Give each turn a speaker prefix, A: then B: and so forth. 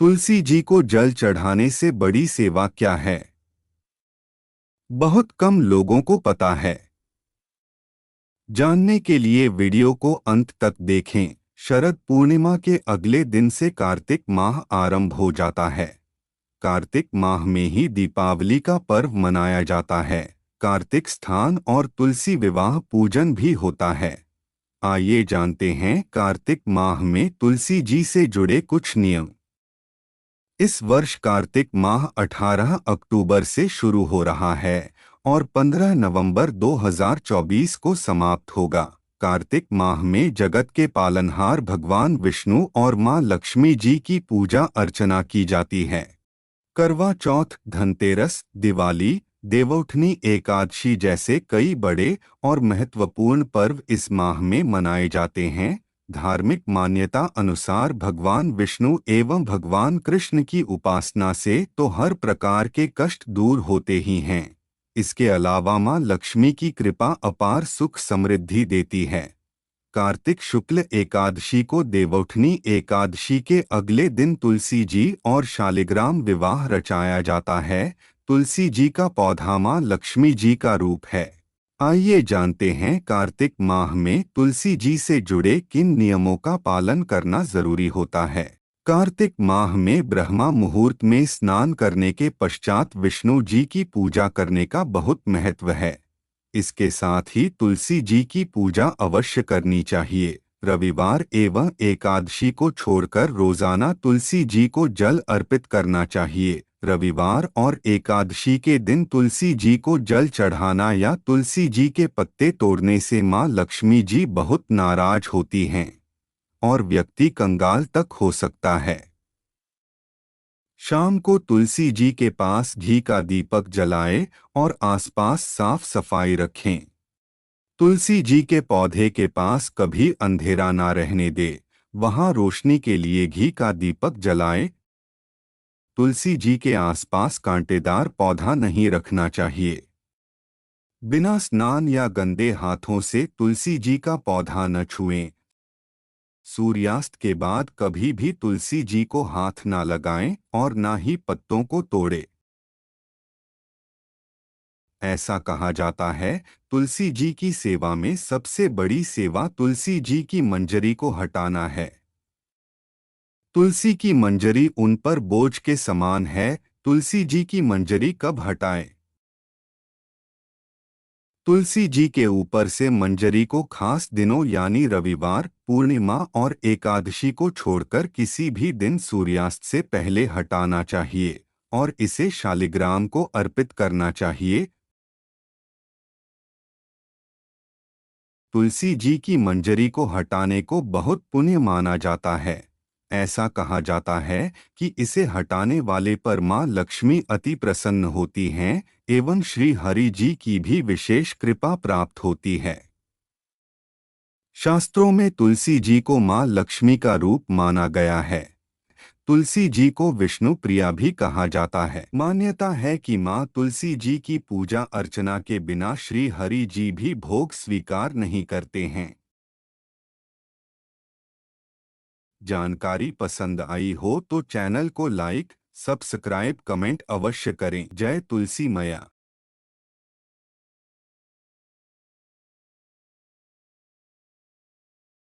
A: तुलसी जी को जल चढ़ाने से बड़ी सेवा क्या है? बहुत कम लोगों को पता है। जानने के लिए वीडियो को अंत तक देखें। शरद पूर्णिमा के अगले दिन से कार्तिक माह आरंभ हो जाता है। कार्तिक माह में ही दीपावली का पर्व मनाया जाता है। कार्तिक स्थान और तुलसी विवाह पूजन भी होता है। आइए जानते हैं कार्तिक माह में तुलसी जी से जुड़े कुछ नियम। इस वर्ष कार्तिक माह 18 अक्टूबर से शुरू हो रहा है और 15 नवंबर 2024 को समाप्त होगा। कार्तिक माह में जगत के पालनहार भगवान विष्णु और मां लक्ष्मी जी की पूजा अर्चना की जाती है। करवा चौथ, धनतेरस, दिवाली, देवउठनी एकादशी जैसे कई बड़े और महत्वपूर्ण पर्व इस माह में मनाए जाते हैं। धार्मिक मान्यता अनुसार भगवान विष्णु एवं भगवान कृष्ण की उपासना से तो हर प्रकार के कष्ट दूर होते ही हैं। इसके अलावा मां लक्ष्मी की कृपा अपार सुख समृद्धि देती है। कार्तिक शुक्ल एकादशी को देवउठनी एकादशी के अगले दिन तुलसी जी और शालिग्राम विवाह रचाया जाता है। तुलसी जी का पौधा मां लक्ष्मी जी का रूप है। आइए जानते हैं कार्तिक माह में तुलसी जी से जुड़े किन नियमों का पालन करना जरूरी होता है। कार्तिक माह में ब्रह्मा मुहूर्त में स्नान करने के पश्चात विष्णु जी की पूजा करने का बहुत महत्व है। इसके साथ ही तुलसी जी की पूजा अवश्य करनी चाहिए। रविवार एवं एकादशी को छोड़कर रोजाना तुलसी जी को जल अर्पित करना चाहिए। रविवार और एकादशी के दिन तुलसी जी को जल चढ़ाना या तुलसी जी के पत्ते तोड़ने से मां लक्ष्मी जी बहुत नाराज होती हैं और व्यक्ति कंगाल तक हो सकता है। शाम को तुलसी जी के पास घी का दीपक जलाएं और आसपास साफ सफाई रखें। तुलसी जी के पौधे के पास कभी अंधेरा ना रहने दे, वहां रोशनी के लिए घी का दीपक जलाएं। तुलसी जी के आसपास कांटेदार पौधा नहीं रखना चाहिए। बिना स्नान या गंदे हाथों से तुलसी जी का पौधा न छुएं। सूर्यास्त के बाद कभी भी तुलसी जी को हाथ ना लगाएं और ना ही पत्तों को तोड़ें। ऐसा कहा जाता है, तुलसी जी की सेवा में सबसे बड़ी सेवा तुलसी जी की मंजरी को हटाना है। तुलसी की मंजरी उन पर बोझ के समान है। तुलसी जी की मंजरी कब हटाएं? तुलसी जी के ऊपर से मंजरी को खास दिनों यानी रविवार, पूर्णिमा और एकादशी को छोड़कर किसी भी दिन सूर्यास्त से पहले हटाना चाहिए और इसे शालिग्राम को अर्पित करना चाहिए। तुलसी जी की मंजरी को हटाने को बहुत पुण्य माना जाता है। ऐसा कहा जाता है कि इसे हटाने वाले पर मां लक्ष्मी अति प्रसन्न होती हैं एवं श्री हरि जी की भी विशेष कृपा प्राप्त होती है। शास्त्रों में तुलसी जी को मां लक्ष्मी का रूप माना गया है। तुलसी जी को विष्णु प्रिया भी कहा जाता है। मान्यता है कि मां तुलसी जी की पूजा अर्चना के बिना श्री हरि जी भी भोग स्वीकार नहीं करते हैं। जानकारी पसंद आई हो तो चैनल को लाइक, सब्सक्राइब, कमेंट अवश्य करें। जय तुलसी मैया।